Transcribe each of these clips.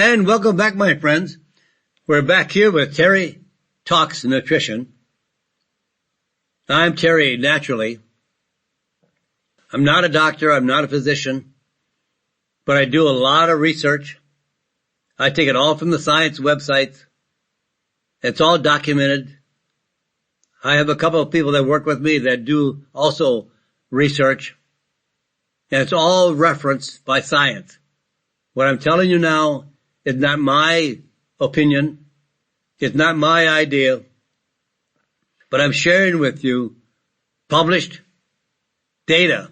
And welcome back, my friends. We're back here with Terry Talks Nutrition. I'm Terry, naturally. I'm not a doctor. I'm not a physician. But I do a lot of research. I take it all from the science websites. It's all documented. I have a couple of people that work with me that do also research. And it's all referenced by science. What I'm telling you now is not my opinion. It's not my idea. But I'm sharing with you published data,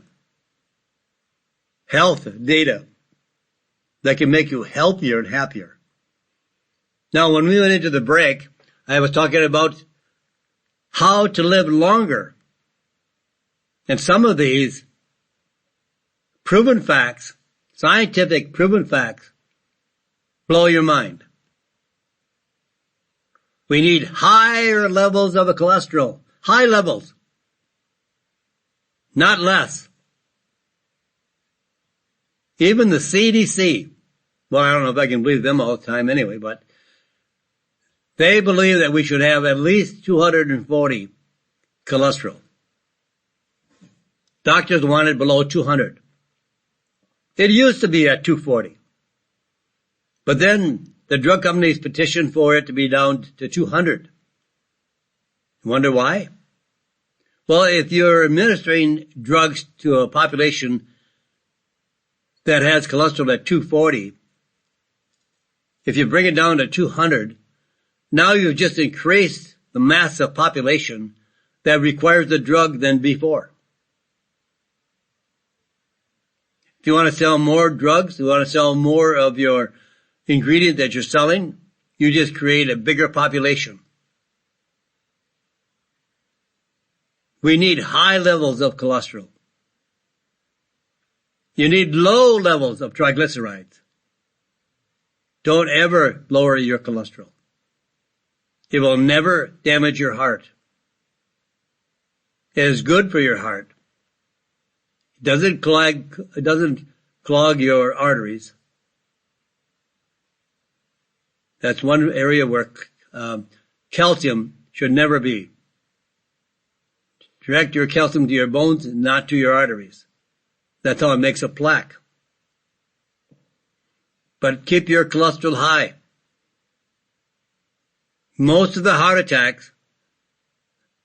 health data, that can make you healthier and happier. Now, when we went into the break, I was talking about how to live longer. And some of these proven facts, scientific proven facts, blow your mind. We need higher levels of cholesterol. High levels. Not less. Even the CDC, well, I don't know if I can believe them all the time anyway, but they believe that we should have at least 240 cholesterol. Doctors want it below 200. It used to be at 240. But then the drug companies petitioned for it to be down to 200. You wonder why? Well, if you're administering drugs to a population that has cholesterol at 240, if you bring it down to 200, now you've just increased the mass of population that requires the drug than before. If you want to sell more drugs, you want to sell more of your ingredient that you're selling, you just create a bigger population. We need high levels of cholesterol. You need low levels of triglycerides. Don't ever lower your cholesterol. It will never damage your heart. It is good for your heart. It doesn't clog your arteries. That's one area where calcium should never be. Direct your calcium to your bones and not to your arteries. That's how it makes a plaque. But keep your cholesterol high. Most of the heart attacks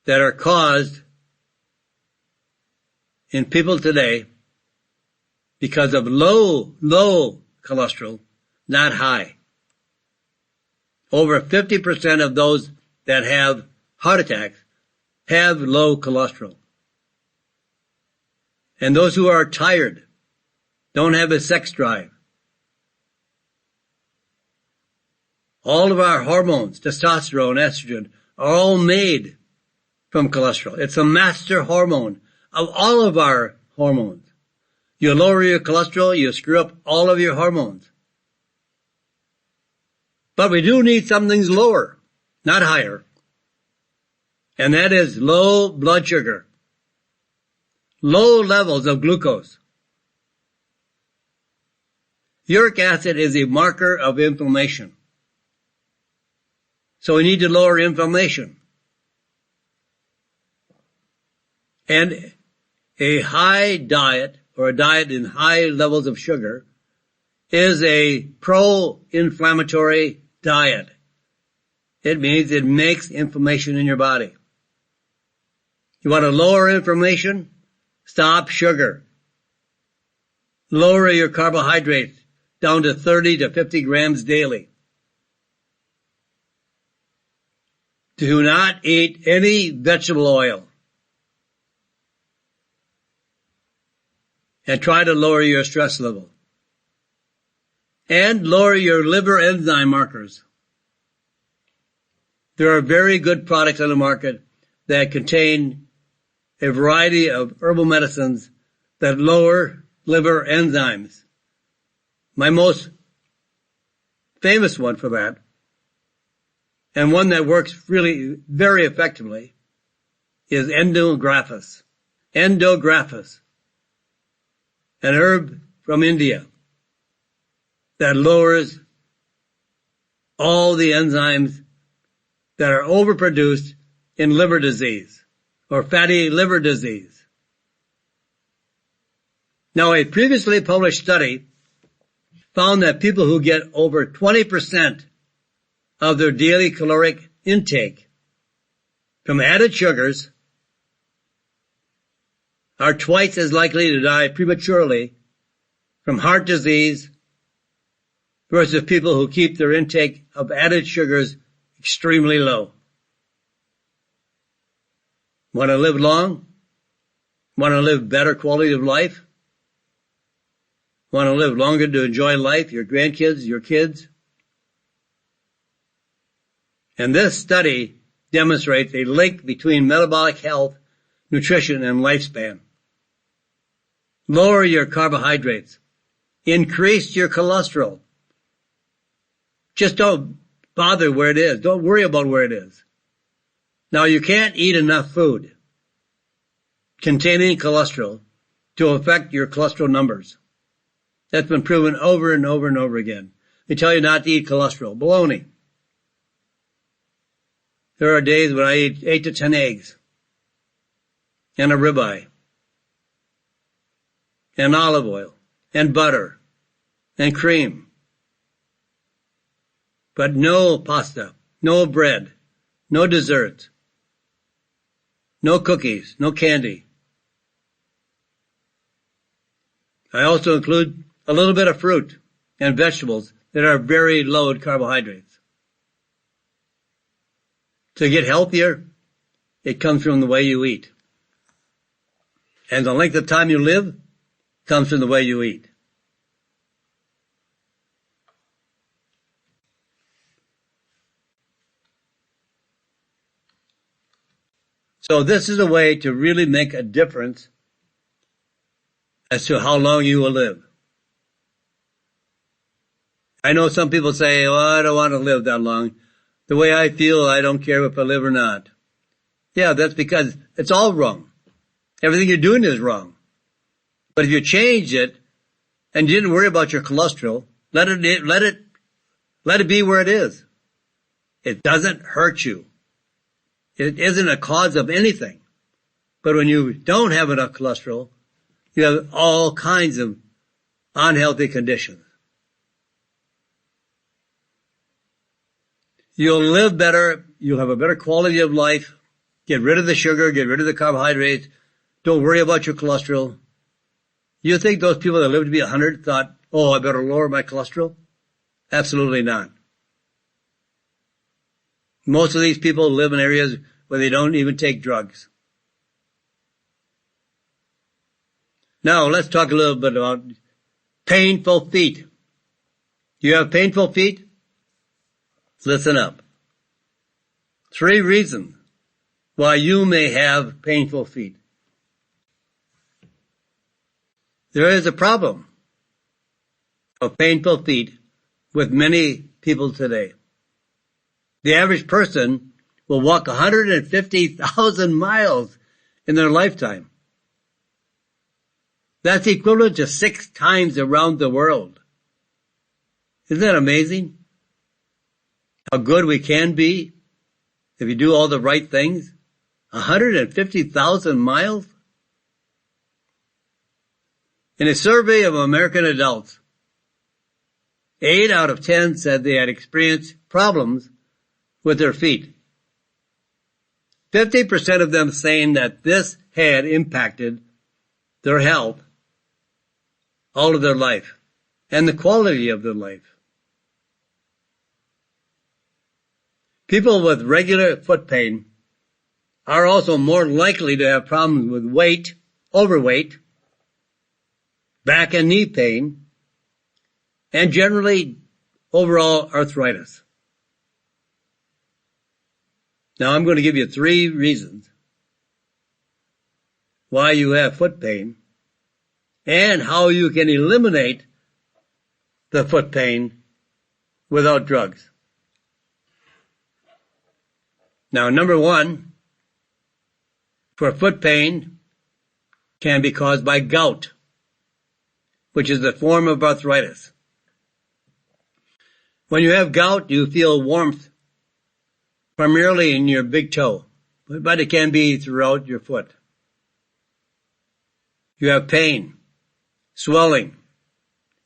that are caused in people today because of low cholesterol, not high. Over 50% of those that have heart attacks have low cholesterol. And those who are tired, don't have a sex drive. All of our hormones, testosterone, estrogen, are all made from cholesterol. It's a master hormone of all of our hormones. You lower your cholesterol, you screw up all of your hormones. But we do need some things lower, not higher. And that is low blood sugar. Low levels of glucose. Uric acid is a marker of inflammation. So we need to lower inflammation. And a high diet, or a diet in high levels of sugar, is a pro-inflammatory diet. It means it makes inflammation in your body. You want to lower inflammation? Stop sugar. Lower your carbohydrates down to 30 to 50 grams daily. Do not eat any vegetable oil. And try to lower your stress level. And lower your liver enzyme markers. There are very good products on the market that contain a variety of herbal medicines that lower liver enzymes. My most famous one for that, and one that works really very effectively, is endographis. Endographis, an herb from India that lowers all the enzymes that are overproduced in liver disease or fatty liver disease. Now, a previously published study found that people who get over 20% of their daily caloric intake from added sugars are twice as likely to die prematurely from heart disease versus people who keep their intake of added sugars extremely low. Want to live long? Want to live better quality of life? Want to live longer to enjoy life, your grandkids, your kids? And this study demonstrates a link between metabolic health, nutrition, and lifespan. Lower your carbohydrates. Increase your cholesterol. Just don't bother where it is. Don't worry about where it is. Now, you can't eat enough food containing cholesterol to affect your cholesterol numbers. That's been proven over and over and over again. They tell you not to eat cholesterol. Baloney. There are days when I eat 8 to 10 eggs and a ribeye and olive oil and butter and cream. But no pasta, no bread, no desserts, no cookies, no candy. I also include a little bit of fruit and vegetables that are very low in carbohydrates. To get healthier, it comes from the way you eat. And the length of time you live comes from the way you eat. So this is a way to really make a difference as to how long you will live. I know some people say, well, I don't want to live that long. The way I feel, I don't care if I live or not. Yeah, that's because it's all wrong. Everything you're doing is wrong. But if you change it and you didn't worry about your cholesterol, let it be where it is. It doesn't hurt you. It isn't a cause of anything. But when you don't have enough cholesterol, you have all kinds of unhealthy conditions. You'll live better. You'll have a better quality of life. Get rid of the sugar. Get rid of the carbohydrates. Don't worry about your cholesterol. You think those people that lived to be 100 thought, oh, I better lower my cholesterol? Absolutely not. Most of these people live in areas where they don't even take drugs. Now, let's talk a little bit about painful feet. You have painful feet? Listen up. 3 reasons why you may have painful feet. There is a problem of painful feet with many people today. The average person will walk 150,000 miles in their lifetime. That's equivalent to 6 times around the world. Isn't that amazing? How good we can be if you do all the right things. 150,000 miles? In a survey of American adults, 8 out of 10 said they had experienced problems with their feet. 50% of them saying that this had impacted their health all of their life and the quality of their life. People with regular foot pain are also more likely to have problems with weight, overweight, back and knee pain, and generally overall arthritis. Now I'm going to give you 3 reasons why you have foot pain and how you can eliminate the foot pain without drugs. Now, number 1, for foot pain can be caused by gout, which is a form of arthritis. When you have gout, you feel warmth primarily in your big toe, but it can be throughout your foot. You have pain, swelling,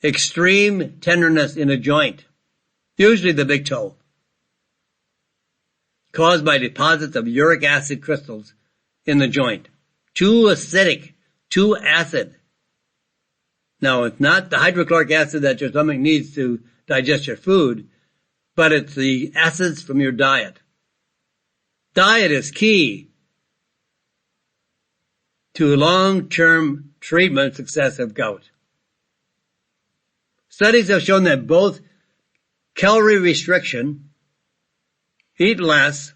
extreme tenderness in a joint, usually the big toe, caused by deposits of uric acid crystals in the joint. Too acidic, too acid. Now, it's not the hydrochloric acid that your stomach needs to digest your food, but it's the acids from your diet. Diet is key to long-term treatment success of gout. Studies have shown that both calorie restriction, eat less,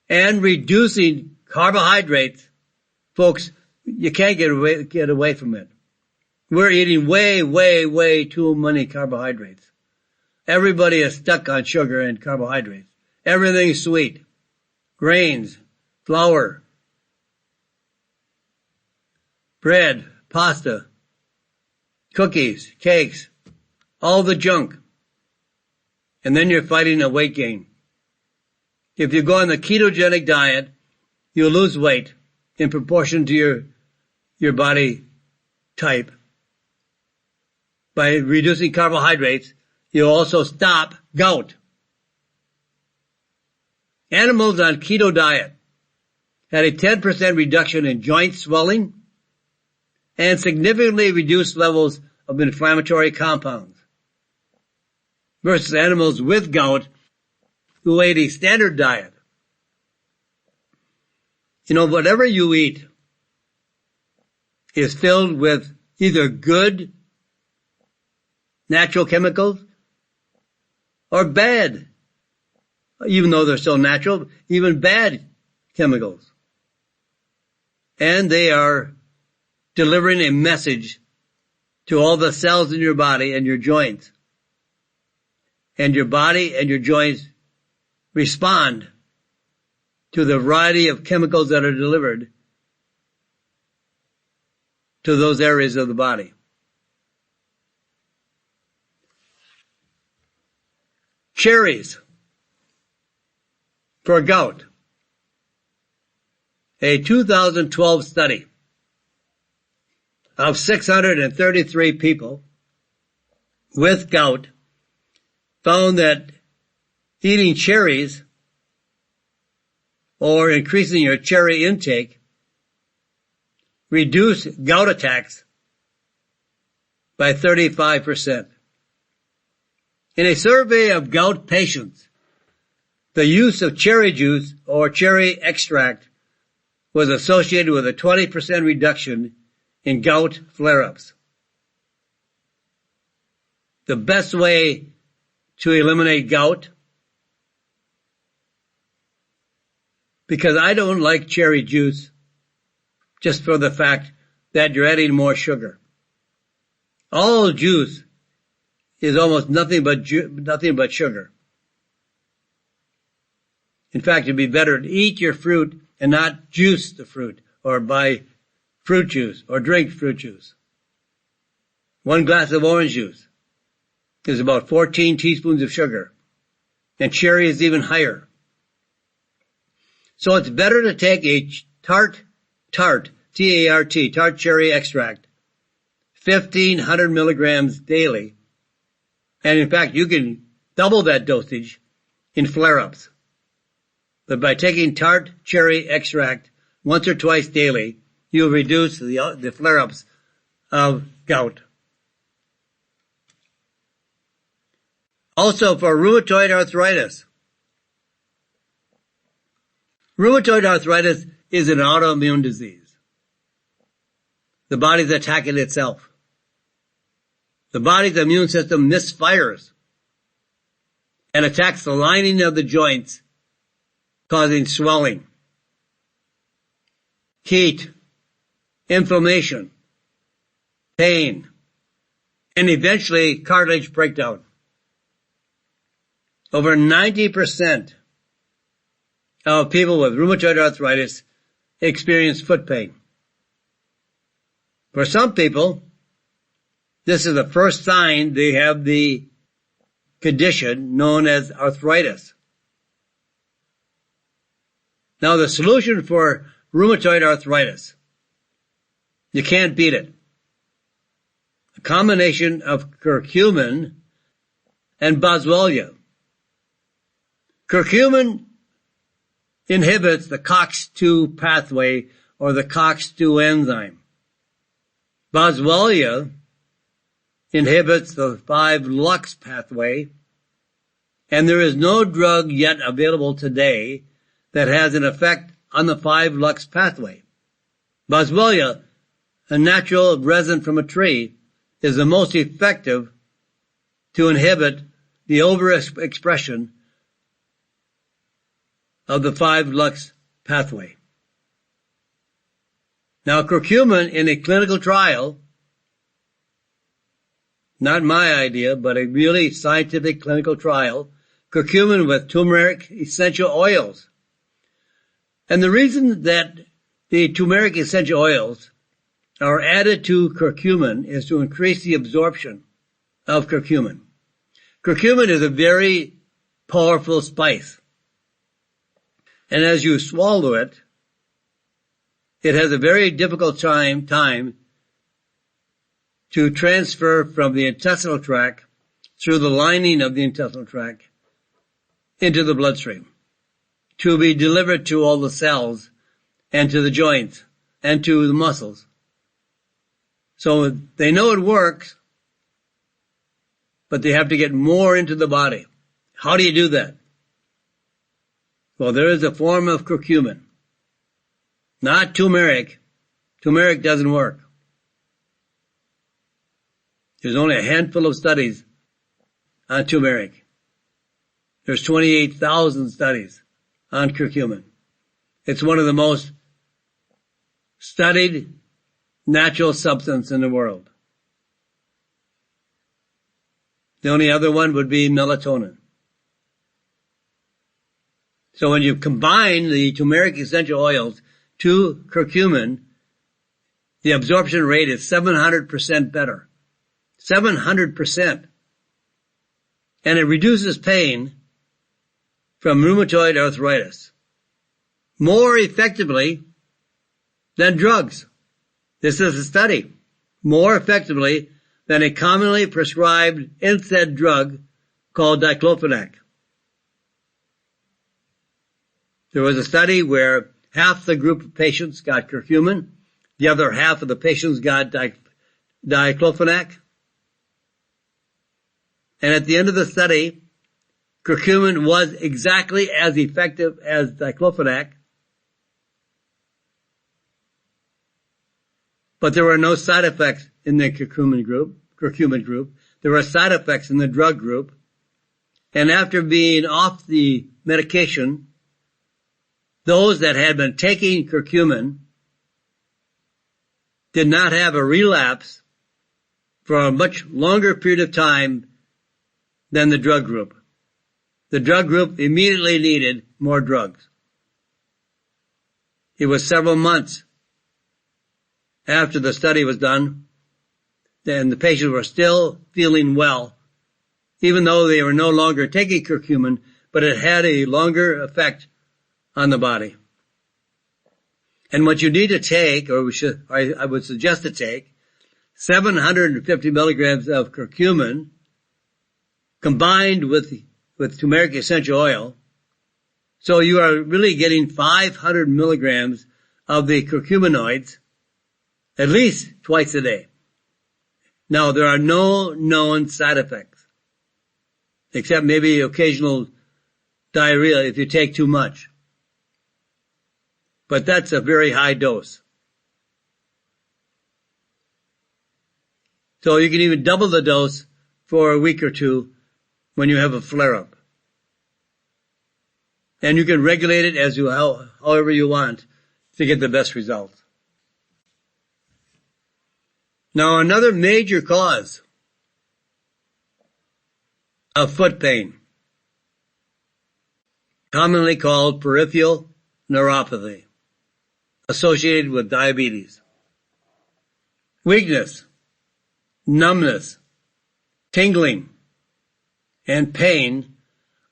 and reducing carbohydrates, folks, you can't get away from it. We're eating way too many carbohydrates. Everybody is stuck on sugar and carbohydrates. Everything's sweet. Grains, flour, bread, pasta, cookies, cakes, all the junk. And then you're fighting a weight gain. If you go on the ketogenic diet, you'll lose weight in proportion to your body type. By reducing carbohydrates, you'll also stop gout. Animals on keto diet had a 10% reduction in joint swelling and significantly reduced levels of inflammatory compounds versus animals with gout who ate a standard diet. You know, whatever you eat is filled with either good natural chemicals or bad, even though they're still natural, even bad chemicals. And they are delivering a message to all the cells in your body and your joints. And your body and your joints respond to the variety of chemicals that are delivered to those areas of the body. Cherries for gout. A 2012 study of 633 people with gout found that eating cherries or increasing your cherry intake reduced gout attacks by 35%. In a survey of gout patients, the use of cherry juice or cherry extract was associated with a 20% reduction in gout flare-ups. The best way to eliminate gout, because I don't like cherry juice just for the fact that you're adding more sugar. All juice is almost nothing but sugar. In fact, it'd be better to eat your fruit and not juice the fruit or buy fruit juice or drink fruit juice. 1 glass of orange juice is about 14 teaspoons of sugar, and cherry is even higher. So it's better to take a tart, T-A-R-T, tart cherry extract, 1,500 milligrams daily. And in fact, you can double that dosage in flare-ups. But by taking tart cherry extract once or twice daily, you'll reduce the flare-ups of gout. Also for rheumatoid arthritis. Rheumatoid arthritis is an autoimmune disease. The body's attacking itself. The body's immune system misfires and attacks the lining of the joints, causing swelling, heat, inflammation, pain, and eventually cartilage breakdown. Over 90% of people with rheumatoid arthritis experience foot pain. For some people, this is the first sign they have the condition known as arthritis. Now, the solution for rheumatoid arthritis, you can't beat it. A combination of curcumin and boswellia. Curcumin inhibits the COX-2 pathway or the COX-2 enzyme. Boswellia inhibits the 5-LUX pathway, and there is no drug yet available today that has an effect on the 5-LUX pathway. Boswellia, a natural resin from a tree, is the most effective to inhibit the overexpression of the 5-LUX pathway. Now, curcumin in a clinical trial, not my idea, but a really scientific clinical trial, curcumin with turmeric essential oils. And the reason that the turmeric essential oils are added to curcumin is to increase the absorption of curcumin. Curcumin is a very powerful spice. And as you swallow it, it has a very difficult time to transfer from the intestinal tract through the lining of the intestinal tract into the bloodstream to be delivered to all the cells and to the joints and to the muscles. So they know it works, but they have to get more into the body. How do you do that? Well, there is a form of curcumin, not turmeric. Turmeric doesn't work. There's only a handful of studies on turmeric. There's 28,000 studies on curcumin. It's one of the most studied natural substance in the world. The only other one would be melatonin. So when you combine the turmeric essential oils to curcumin, the absorption rate is 700% better. 700%. And it reduces pain from rheumatoid arthritis more effectively than drugs. This is a study. More effectively than a commonly prescribed NSAID drug called diclofenac. There was a study where half the group of patients got curcumin, the other half of the patients got diclofenac. And at the end of the study, curcumin was exactly as effective as diclofenac, but there were no side effects in the curcumin group. There were side effects in the drug group. And after being off the medication, those that had been taking curcumin did not have a relapse for a much longer period of time than the drug group. The drug group immediately needed more drugs. It was several months after the study was done, and the patients were still feeling well, even though they were no longer taking curcumin, but it had a longer effect on the body. And what you need to take, or I would suggest to take, 750 milligrams of curcumin combined with turmeric essential oil. So you are really getting 500 milligrams of the curcuminoids at least twice a day. Now, there are no known side effects, except maybe occasional diarrhea if you take too much. But that's a very high dose. So you can even double the dose for a week or two when you have a flare-up. And you can regulate it however you want to get the best results. Now, another major cause of foot pain, commonly called peripheral neuropathy, associated with diabetes. Weakness, numbness, tingling and pain,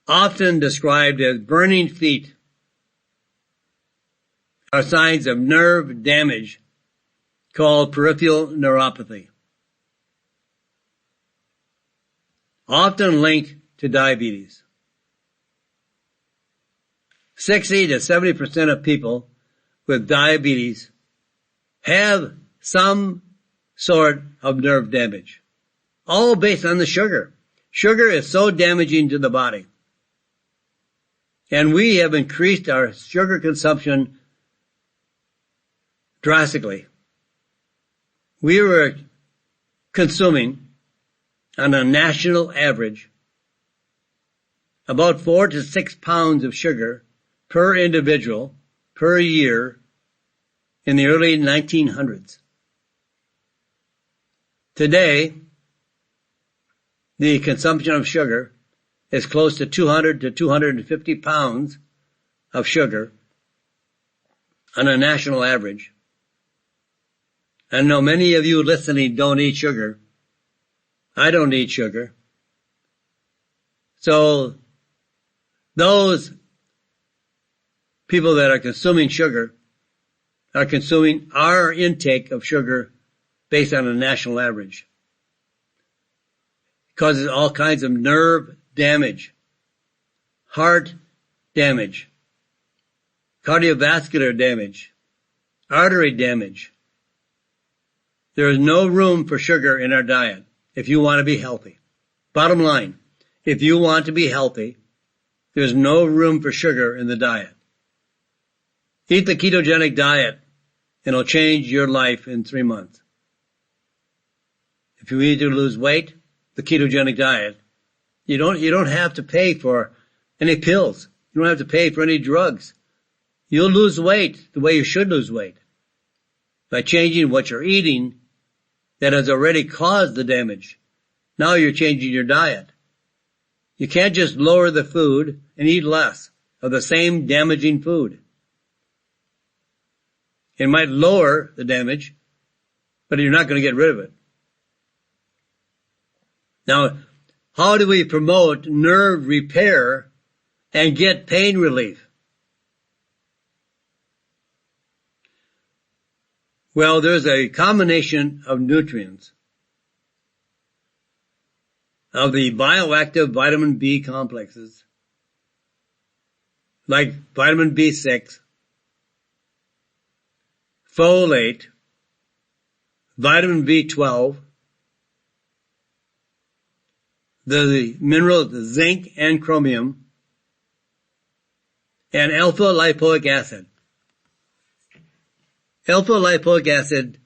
often described as burning feet, are signs of nerve damage called peripheral neuropathy, often linked to diabetes. 60 to 70% of people with diabetes have some sort of nerve damage, all based on the sugar. Sugar is so damaging to the body. And we have increased our sugar consumption drastically. We were consuming, on a national average, about 4 to 6 pounds of sugar per individual per year in the early 1900s. Today, the consumption of sugar is close to 200 to 250 pounds of sugar on a national average. I know many of you listening don't eat sugar. I don't eat sugar. So those people that are consuming sugar are consuming our intake of sugar based on a national average. It causes all kinds of nerve damage, heart damage, cardiovascular damage, artery damage. There is no room for sugar in our diet if you want to be healthy. Bottom line, if you want to be healthy, there's no room for sugar in the diet. Eat the ketogenic diet and it'll change your life in 3 months. If you need to lose weight, the ketogenic diet, you don't have to pay for any pills. You don't have to pay for any drugs. You'll lose weight the way you should lose weight, by changing what you're eating that has already caused the damage. Now you're changing your diet. You can't just lower the food and eat less of the same damaging food. It might lower the damage, but you're not going to get rid of it. Now, how do we promote nerve repair and get pain relief? Well, there's a combination of nutrients, of the bioactive vitamin B complexes, like vitamin B6, folate, vitamin B12, the minerals zinc and chromium, and alpha lipoic acid. Alpha lipoic acid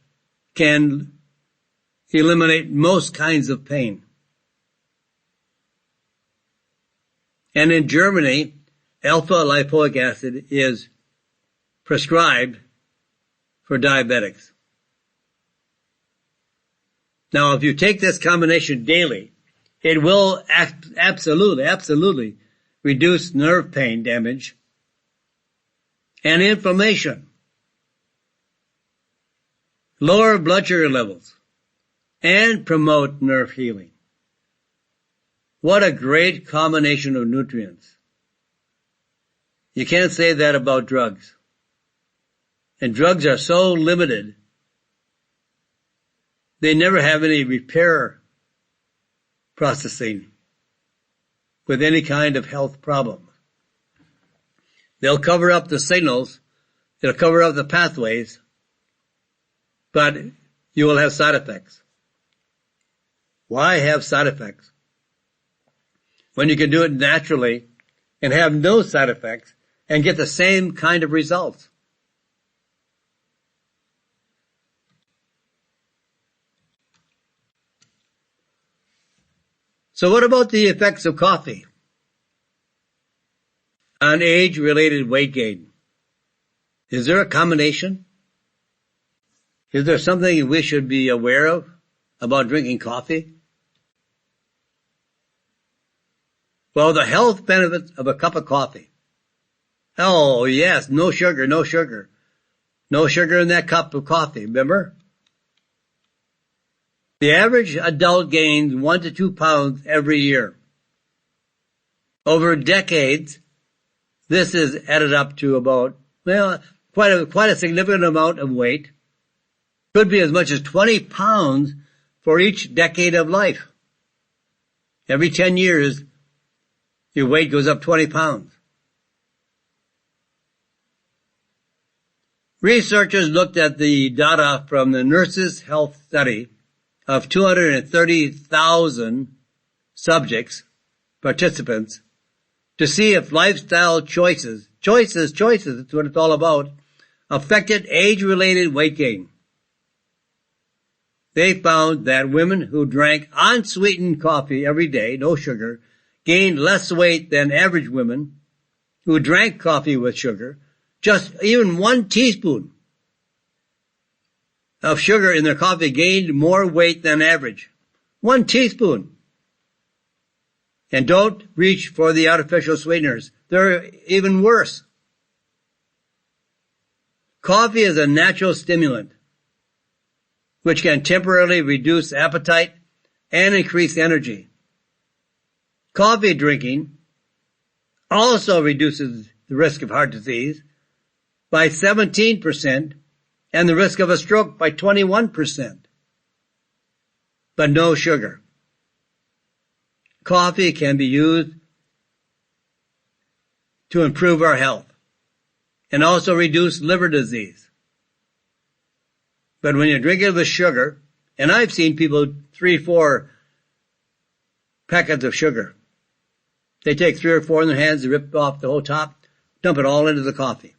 can eliminate most kinds of pain. And in Germany, alpha lipoic acid is prescribed for diabetics. Now, if you take this combination daily, it will absolutely reduce nerve pain damage and inflammation, lower blood sugar levels, and promote nerve healing. What a great combination of nutrients. You can't say that about drugs. And drugs are so limited, they never have any repair processing with any kind of health problem. They'll cover up the signals, they'll cover up the pathways, but you will have side effects. Why have side effects when you can do it naturally and have no side effects and get the same kind of results? So what about the effects of coffee on age-related weight gain? Is there a combination? Is there something we should be aware of about drinking coffee? Well, the health benefits of a cup of coffee. Oh, yes, no sugar, no sugar. No sugar in that cup of coffee, remember? The average adult gains 1 to 2 pounds every year. Over decades, this is added up to about, quite a significant amount of weight. Could be as much as 20 pounds for each decade of life. Every 10 years, your weight goes up 20 pounds. Researchers looked at the data from the Nurses' Health Study of 230,000 participants, to see if lifestyle choices, that's what it's all about, affected age-related weight gain. They found that women who drank unsweetened coffee every day, no sugar, gained less weight than average women who drank coffee with sugar. Just even 1 teaspoon of sugar in their coffee gained more weight than average. 1 teaspoon. And don't reach for the artificial sweeteners. They're even worse. Coffee is a natural stimulant, which can temporarily reduce appetite and increase energy. Coffee drinking also reduces the risk of heart disease by 17% and the risk of a stroke by 21%. But no sugar. Coffee can be used to improve our health and also reduce liver disease. But when you drink it with sugar, and I've seen people 3-4 packets of sugar. They take 3 or 4 in their hands, they rip off the whole top, dump it all into the coffee.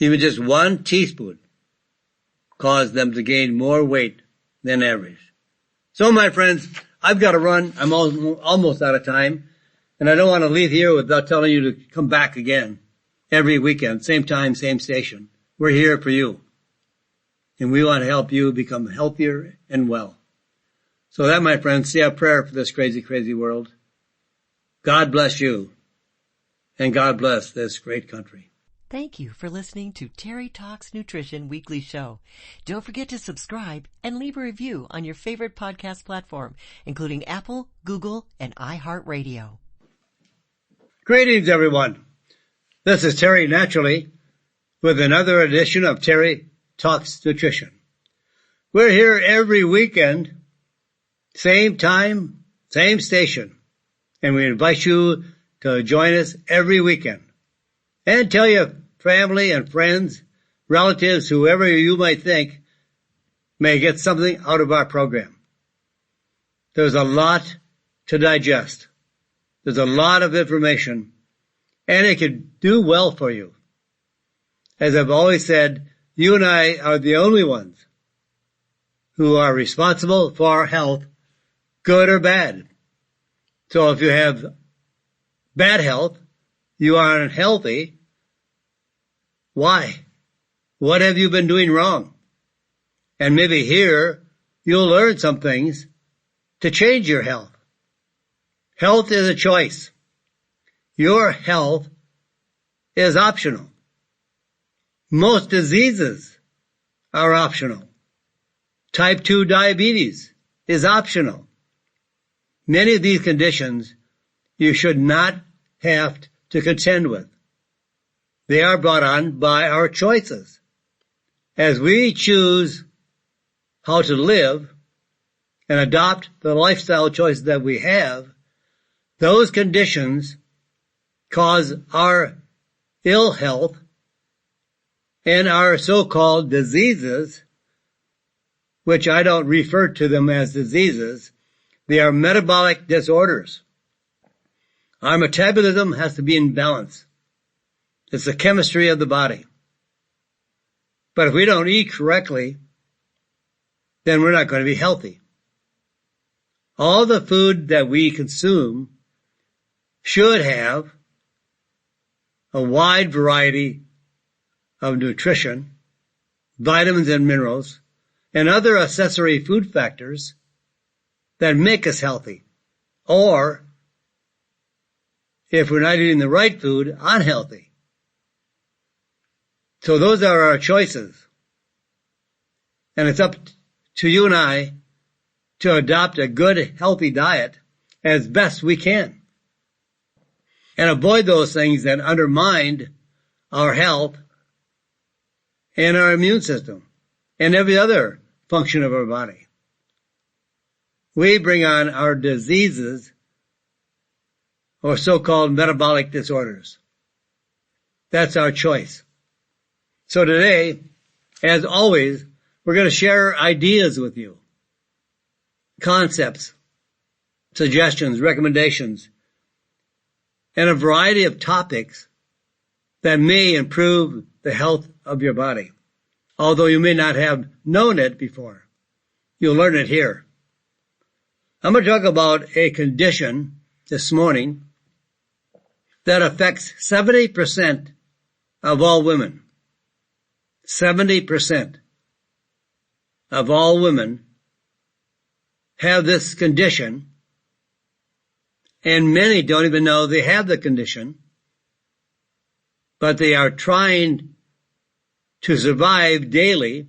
Even just 1 teaspoon caused them to gain more weight than average. So my friends, I've got to run. I'm almost out of time. And I don't want to leave here without telling you to come back again every weekend, same time, same station. We're here for you. And we want to help you become healthier and well. So that, my friends, say a prayer for this crazy, crazy world. God bless you. And God bless this great country. Thank you for listening to Terry Talks Nutrition Weekly Show. Don't forget to subscribe and leave a review on your favorite podcast platform, including Apple, Google, and iHeartRadio. Greetings, everyone. This is Terry Naturally with another edition of Terry Talks Nutrition. We're here every weekend, same time, same station, and we invite you to join us every weekend. And tell your family and friends, relatives, whoever you might think may get something out of our program. There's a lot to digest. There's a lot of information, and it could do well for you. As I've always said, you and I are the only ones who are responsible for our health, good or bad. So if you have bad health, you are unhealthy. Why? What have you been doing wrong? And maybe here you'll learn some things to change your health. Health is a choice. Your health is optional. Most diseases are optional. Type 2 diabetes is optional. Many of these conditions you should not have to contend with. They are brought on by our choices. As we choose how to live and adopt the lifestyle choices that we have, those conditions cause our ill health and our so-called diseases, which I don't refer to them as diseases. They are metabolic disorders. Our metabolism has to be in balance. It's the chemistry of the body. But if we don't eat correctly, then we're not going to be healthy. All the food that we consume should have a wide variety of nutrition, vitamins and minerals, and other accessory food factors that make us healthy. Or, if we're not eating the right food, unhealthy. So those are our choices. And it's up to you and I to adopt a good, healthy diet as best we can and avoid those things that undermine our health and our immune system and every other function of our body. We bring on our diseases or so-called metabolic disorders. That's our choice. So today, as always, we're going to share ideas with you, concepts, suggestions, recommendations, and a variety of topics that may improve the health of your body. Although you may not have known it before, you'll learn it here. I'm going to talk about a condition this morning that affects 70% of all women. 70% of all women have this condition, and many don't even know they have the condition, but they are trying to survive daily,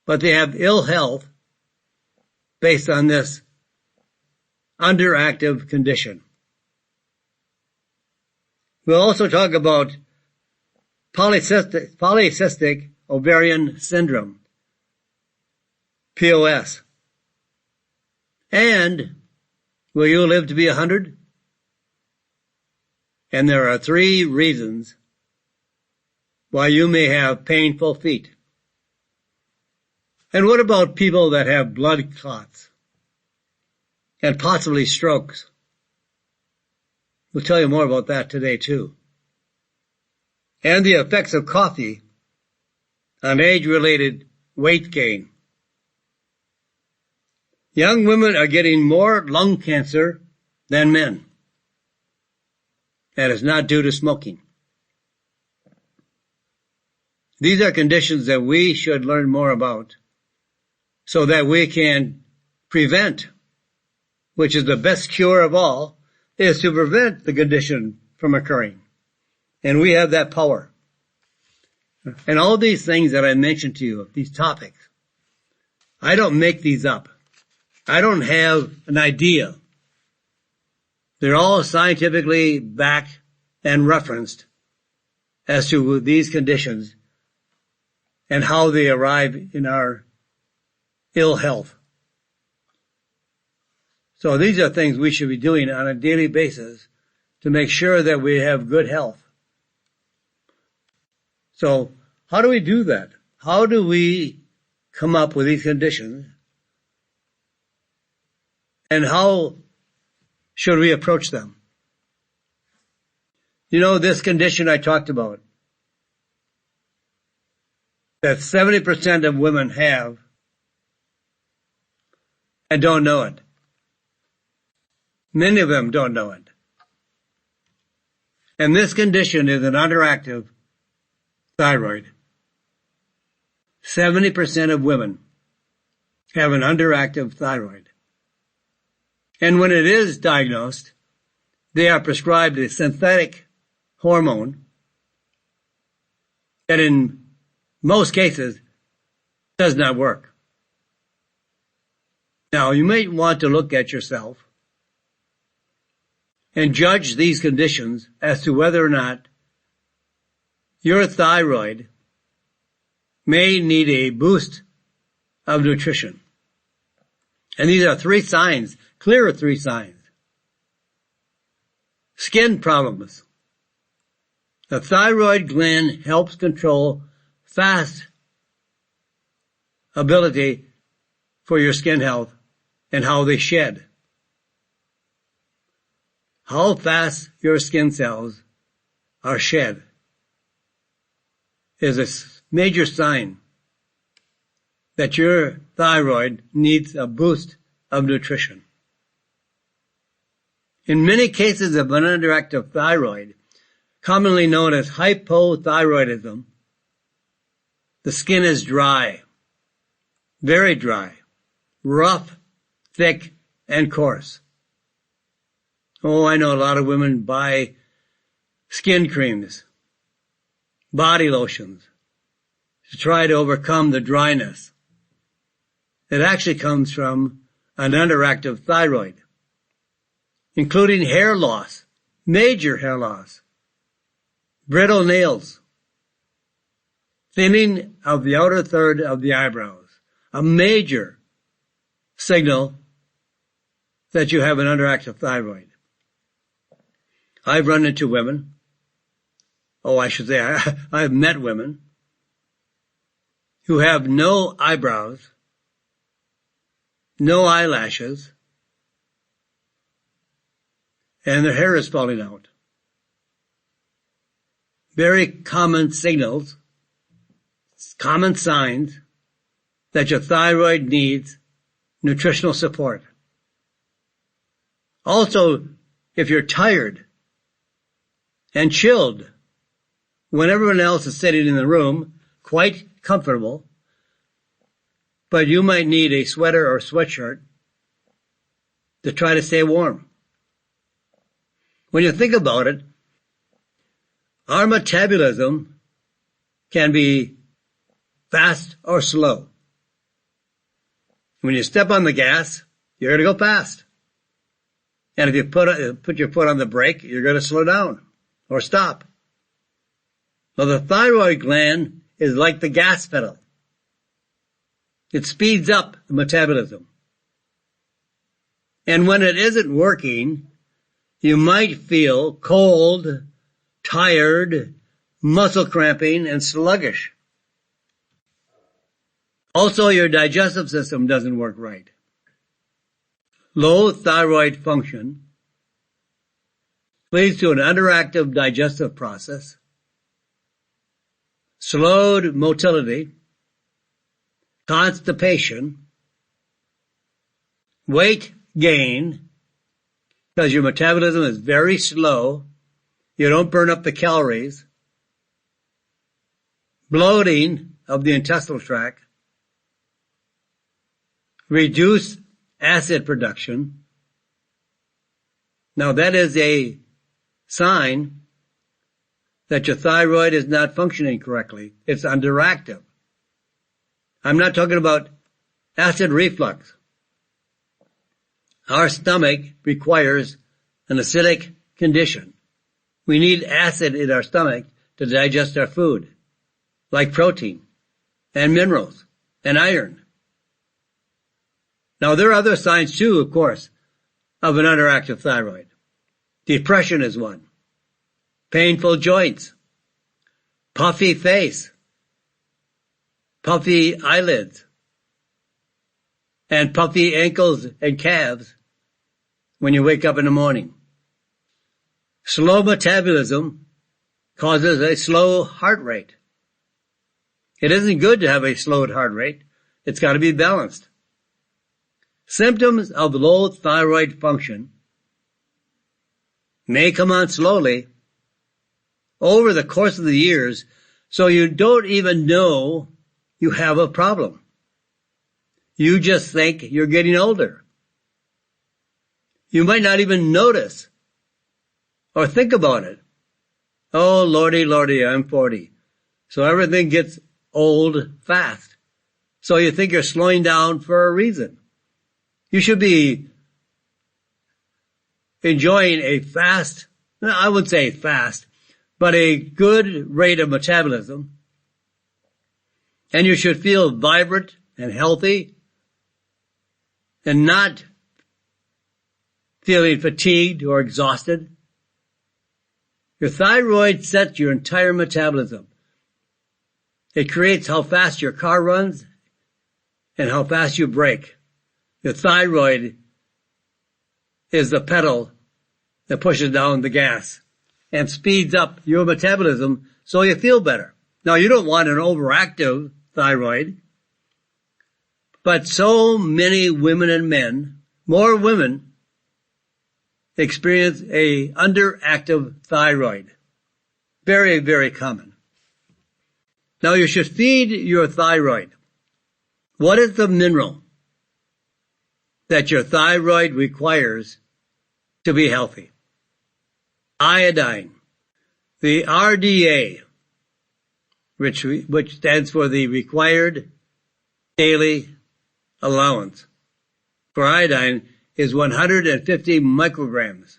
but they have ill health based on this underactive condition. We'll also talk about Polycystic Ovarian Syndrome, POS. And will you live to be 100? And there are 3 reasons why you may have painful feet. And what about people that have blood clots and possibly strokes? We'll tell you more about that today too. And the effects of coffee on age-related weight gain. Young women are getting more lung cancer than men. That is not due to smoking. These are conditions that we should learn more about so that we can prevent, which is the best cure of all, is to prevent the condition from occurring. And we have that power. And all these things that I mentioned to you, these topics, I don't make these up. I don't have an idea. They're all scientifically backed and referenced as to these conditions and how they arrive in our ill health. So these are things we should be doing on a daily basis to make sure that we have good health. So how do we do that? How do we come up with these conditions? And how should we approach them? You know, this condition I talked about, that 70% of women have and don't know it. Many of them don't know it. And this condition is an underactive thyroid. 70% of women have an underactive thyroid. And when it is diagnosed, they are prescribed a synthetic hormone that in most cases does not work. Now, you may want to look at yourself and judge these conditions as to whether or not your thyroid may need a boost of nutrition. And these are 3 signs, clear 3 signs. Skin problems. The thyroid gland helps control fast ability for your skin health and how they shed. How fast your skin cells are shed is a major sign that your thyroid needs a boost of nutrition. In many cases of an underactive thyroid, commonly known as hypothyroidism, the skin is dry, very dry, rough, thick, and coarse. Oh, I know a lot of women buy skin creams, body lotions, to try to overcome the dryness. It actually comes from an underactive thyroid. including hair loss, major hair loss, brittle nails, thinning of the outer third of the eyebrows, a major signal that you have an underactive thyroid. I've run into women, I've met women who have no eyebrows, no eyelashes, and their hair is falling out. Very common signals, common signs that your thyroid needs nutritional support. Also, if you're tired and chilled when everyone else is sitting in the room, quite comfortable, but you might need a sweater or sweatshirt to try to stay warm. When you think about it, our metabolism can be fast or slow. When you step on the gas, you're going to go fast. And if you put your foot on the brake, you're going to slow down or stop. Well, the thyroid gland is like the gas pedal. It speeds up the metabolism. And when it isn't working, you might feel cold, tired, muscle cramping, and sluggish. Also, your digestive system doesn't work right. Low thyroid function leads to an underactive digestive process, slowed motility, constipation, weight gain, because your metabolism is very slow, you don't burn up the calories, bloating of the intestinal tract, reduced acid production. Now that is a sign that your thyroid is not functioning correctly. It's underactive. I'm not talking about acid reflux. Our stomach requires an acidic condition. We need acid in our stomach to digest our food, like protein and minerals and iron. Now, there are other signs too, of course, of an underactive thyroid. Depression is one. Painful joints. Puffy face. Puffy eyelids. And puffy ankles and calves when you wake up in the morning. Slow metabolism causes a slow heart rate. It isn't good to have a slowed heart rate. It's got to be balanced. Symptoms of low thyroid function may come on slowly over the course of the years, so you don't even know you have a problem. You just think you're getting older. You might not even notice or think about it. Oh, lordy, lordy, I'm 40. So everything gets old fast. So you think you're slowing down for a reason. You should be enjoying a fast, I would say fast, but a good rate of metabolism. And you should feel vibrant and healthy and not feeling fatigued or exhausted. Your thyroid sets your entire metabolism. It creates how fast your car runs and how fast you brake. Your thyroid is the pedal that pushes down the gas and speeds up your metabolism so you feel better. Now, you don't want an overactive thyroid, but so many women and men, more women, experience a underactive thyroid. Very, very common. Now, you should feed your thyroid. What is the mineral that your thyroid requires to be healthy? Iodine. The RDA, which stands for the required daily allowance for iodine, is 150 micrograms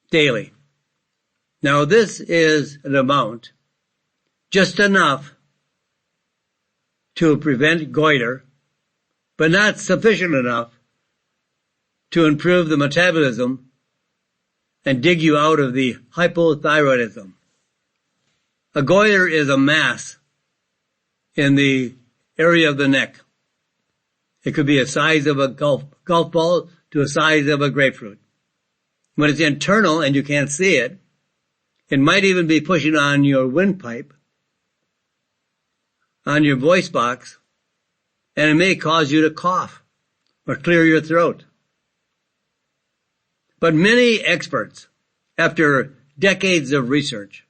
daily. Now this is an amount just enough to prevent goiter, but not sufficient enough to improve the metabolism and dig you out of the hypothyroidism. A goiter is a mass in the area of the neck. It could be a size of a golf ball to a size of a grapefruit. When it's internal and you can't see it, it might even be pushing on your windpipe, on your voice box, and it may cause you to cough or clear your throat. But many experts, after decades of research,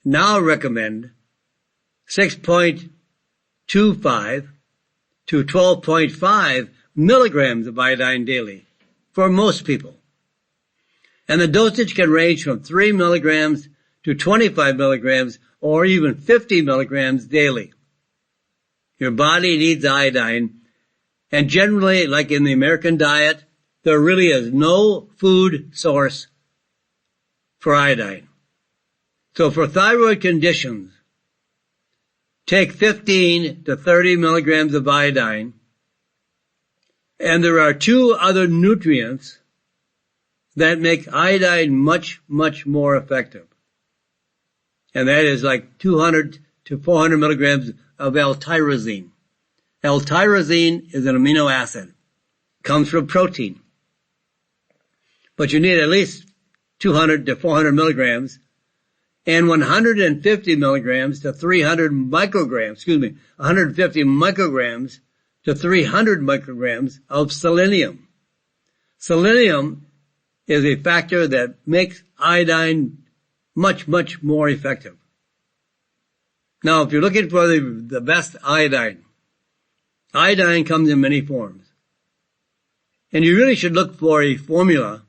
now recommend 6.25 to 12.5 milligrams of iodine daily for most people. And the dosage can range from 3 milligrams to 25 milligrams or even 50 milligrams daily. Your body needs iodine, and generally, like in the American diet, there really is no food source for iodine. So for thyroid conditions, take 15 to 30 milligrams of iodine, and there are two other nutrients that make iodine much, much more effective. And that is like 200 to 400 milligrams of L-tyrosine. L-tyrosine is an amino acid. It comes from protein. But you need at least 200 to 400 milligrams and 150 milligrams to 300 micrograms, 150 micrograms to 300 micrograms of selenium. Selenium is a factor that makes iodine much, much more effective. Now, if you're looking for the best iodine, iodine comes in many forms. And you really should look for a formula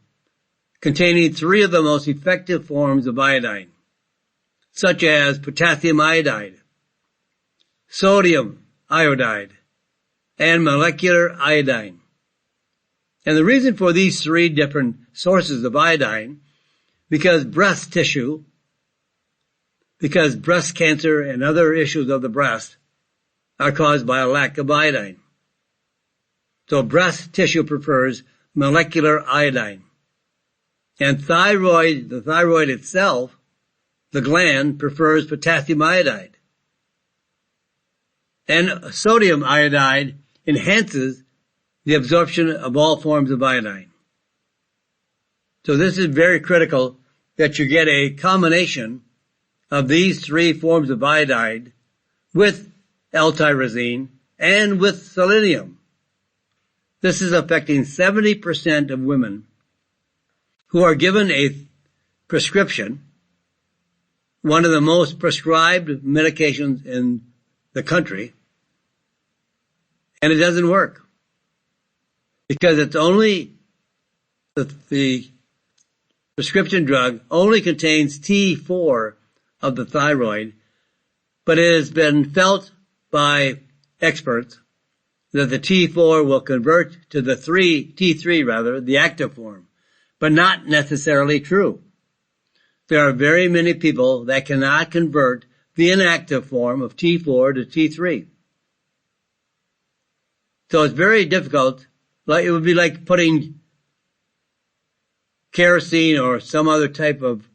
containing 3 of the most effective forms of iodine, such as potassium iodide, sodium iodide, and molecular iodine. And the reason for these 3 different sources of iodine, because breast cancer and other issues of the breast are caused by a lack of iodine. So breast tissue prefers molecular iodine. And the thyroid itself, the gland, prefers potassium iodide. And sodium iodide enhances the absorption of all forms of iodine. So this is very critical that you get a combination of these 3 forms of iodine with L-tyrosine and with selenium. This is affecting 70% of women who are given a prescription, one of the most prescribed medications in the country, and it doesn't work. Because it's only, the prescription drug only contains T4 of the thyroid, but it has been felt by experts that the T4 will convert to the T3, the active form, but not necessarily true. There are very many people that cannot convert the inactive form of T4 to T3. So it's very difficult. It would be like putting kerosene or some other type of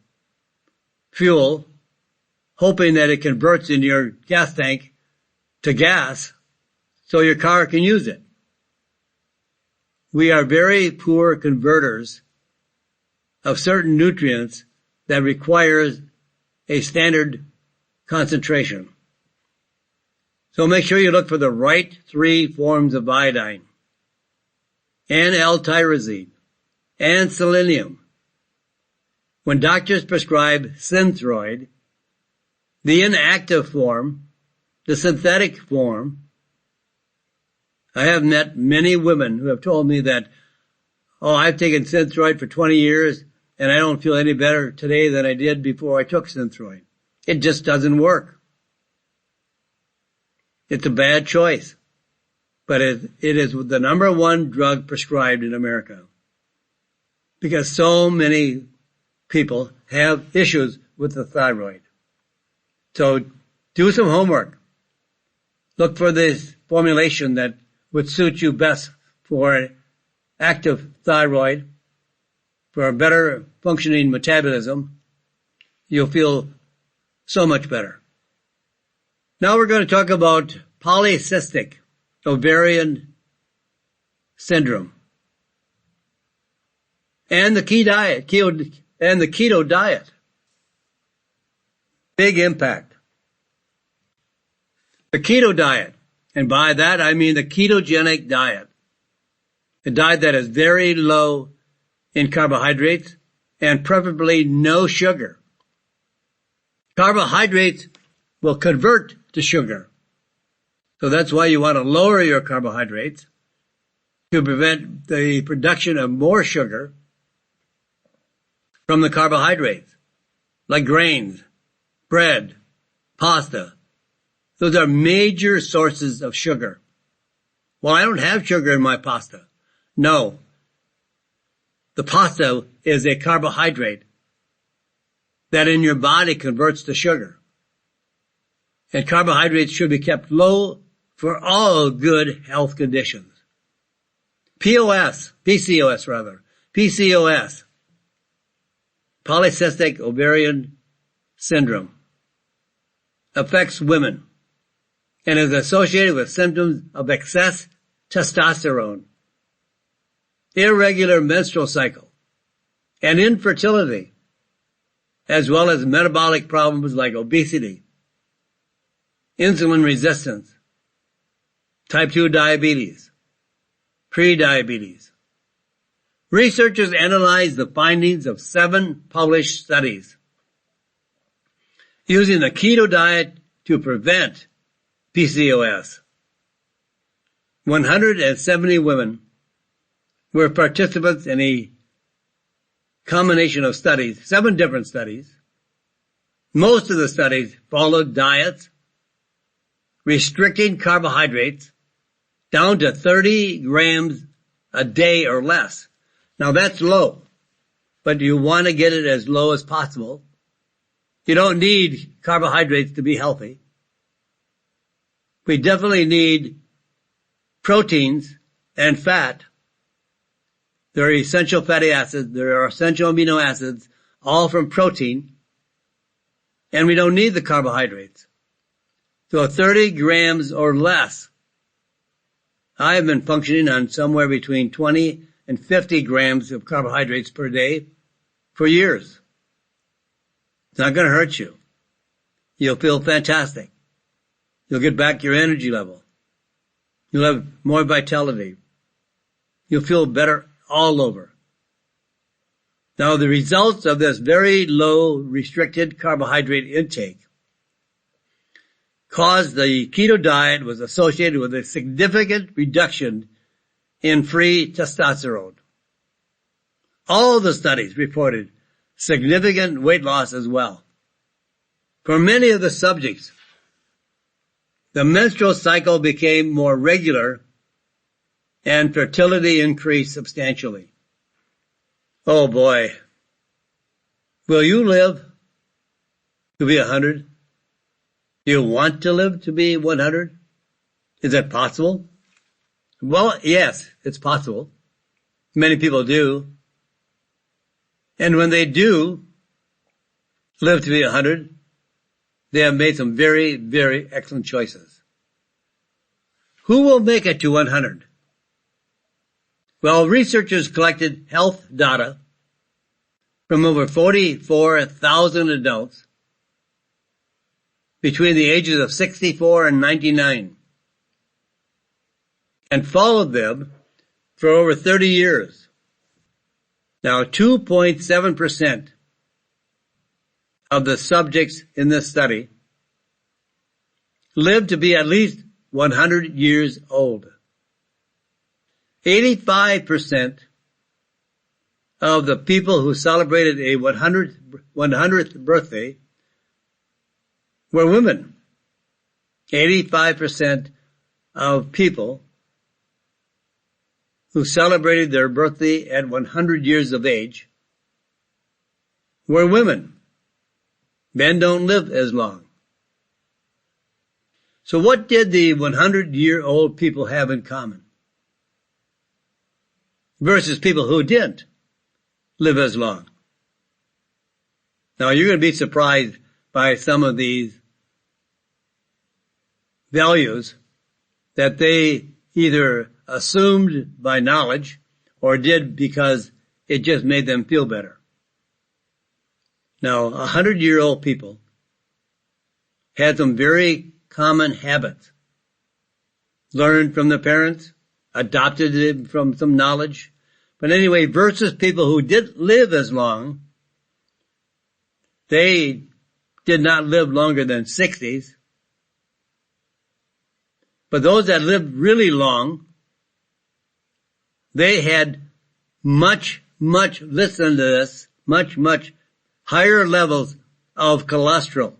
fuel, hoping that it converts in your gas tank to gas so your car can use it. We are very poor converters of certain nutrients that requires a standard concentration. So make sure you look for the right 3 forms of iodine, and L-tyrosine, and selenium. When doctors prescribe Synthroid, the inactive form, the synthetic form, I have met many women who have told me that, I've taken Synthroid for 20 years and I don't feel any better today than I did before I took Synthroid. It just doesn't work. It's a bad choice. but it is the number one drug prescribed in America because so many people have issues with the thyroid. So do some homework. Look for this formulation that would suit you best for active thyroid, for a better functioning metabolism. You'll feel so much better. Now we're going to talk about Polycystic Ovarian Syndrome and the keto diet. Big impact. The keto diet, and by that I mean the ketogenic diet, a diet that is very low in carbohydrates and preferably no sugar. Carbohydrates will convert to sugar. So that's why you want to lower your carbohydrates to prevent the production of more sugar from the carbohydrates, like grains, bread, pasta. Those are major sources of sugar. Well, I don't have sugar in my pasta. No. The pasta is a carbohydrate that in your body converts to sugar. And carbohydrates should be kept low for all good health conditions. PCOS, Polycystic Ovarian Syndrome, affects women and is associated with symptoms of excess testosterone, irregular menstrual cycle, and infertility, as well as metabolic problems like obesity, insulin resistance, type 2 diabetes, prediabetes. Researchers analyzed the findings of 7 published studies using the keto diet to prevent PCOS. 170 women were participants in a combination of studies, 7 different studies. Most of the studies followed diets restricting carbohydrates down to 30 grams a day or less. Now that's low, but you want to get it as low as possible. You don't need carbohydrates to be healthy. We definitely need proteins and fat. There are essential fatty acids. There are essential amino acids, all from protein. And we don't need the carbohydrates. So 30 grams or less. I have been functioning on somewhere between 20 and 50 grams of carbohydrates per day for years. It's not going to hurt you. You'll feel fantastic. You'll get back your energy level. You'll have more vitality. You'll feel better all over. Now, the results of this very low restricted carbohydrate intake caused the keto diet was associated with a significant reduction in free testosterone. All the studies reported significant weight loss as well. For many of the subjects, the menstrual cycle became more regular and fertility increased substantially. Oh boy. Will you live to be 100? Do you want to live to be 100? Is that possible? Well, yes, it's possible. Many people do. And when they do live to be 100, they have made some very, very excellent choices. Who will make it to 100? Well, researchers collected health data from over 44,000 adults between the ages of 64 and 99 and followed them for over 30 years. Now, 2.7% of the subjects in this study lived to be at least 100 years old. 85% of the people who celebrated a 100th birthday were women. 85% of people who celebrated their birthday at 100 years of age were women. Men don't live as long. So what did the 100-year-old people have in common versus people who didn't live as long? Now, you're going to be surprised by some of these values that they either assumed by knowledge or did because it just made them feel better. Now, 100-year-old people had some very common habits, learned from their parents, adopted it from some knowledge. But anyway, versus people who didn't live as long, they did not live longer than 60s. But those that lived really long, they had much, listen to this, much higher levels of cholesterol.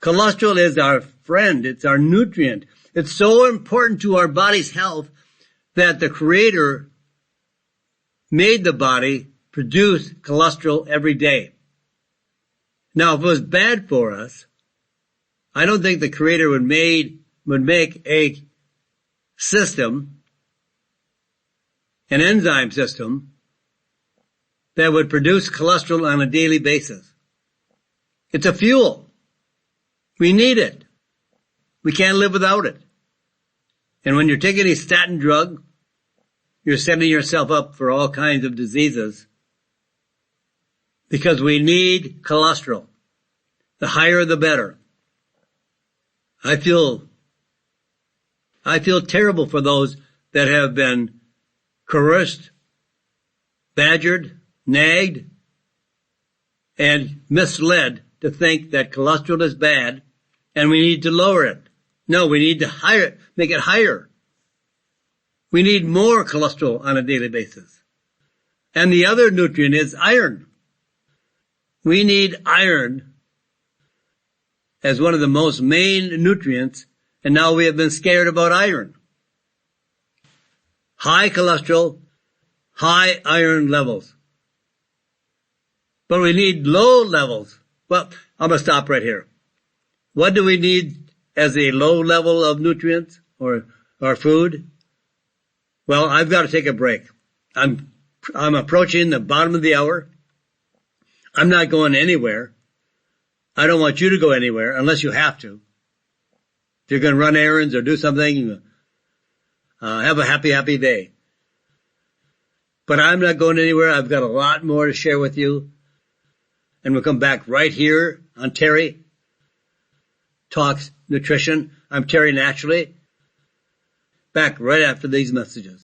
Cholesterol is our friend. It's our nutrient. It's so important to our body's health that the Creator made the body produce cholesterol every day. Now, if it was bad for us, I don't think the Creator would make a system, an enzyme system, that would produce cholesterol on a daily basis. It's a fuel. We need it. We can't live without it. And when you're taking a statin drug, you're setting yourself up for all kinds of diseases because we need cholesterol. The higher, the better. I feel terrible for those that have been coerced, badgered, nagged, and misled to think that cholesterol is bad and we need to lower it. No, we need to make it higher. We need more cholesterol on a daily basis. And the other nutrient is iron. We need iron as one of the most main nutrients, and now we have been scared about iron. High cholesterol, high iron levels. But we need low levels. Well, I'm going to stop right here. What do we need as a low level of nutrients or food? Well, I've got to take a break. I'm approaching the bottom of the hour. I'm not going anywhere. I don't want you to go anywhere unless you have to. If you're going to run errands or do something, have a happy day. But I'm not going anywhere. I've got a lot more to share with you. And we'll come back right here on Terry Talks Nutrition. I'm Terry Naturally. Back right after these messages.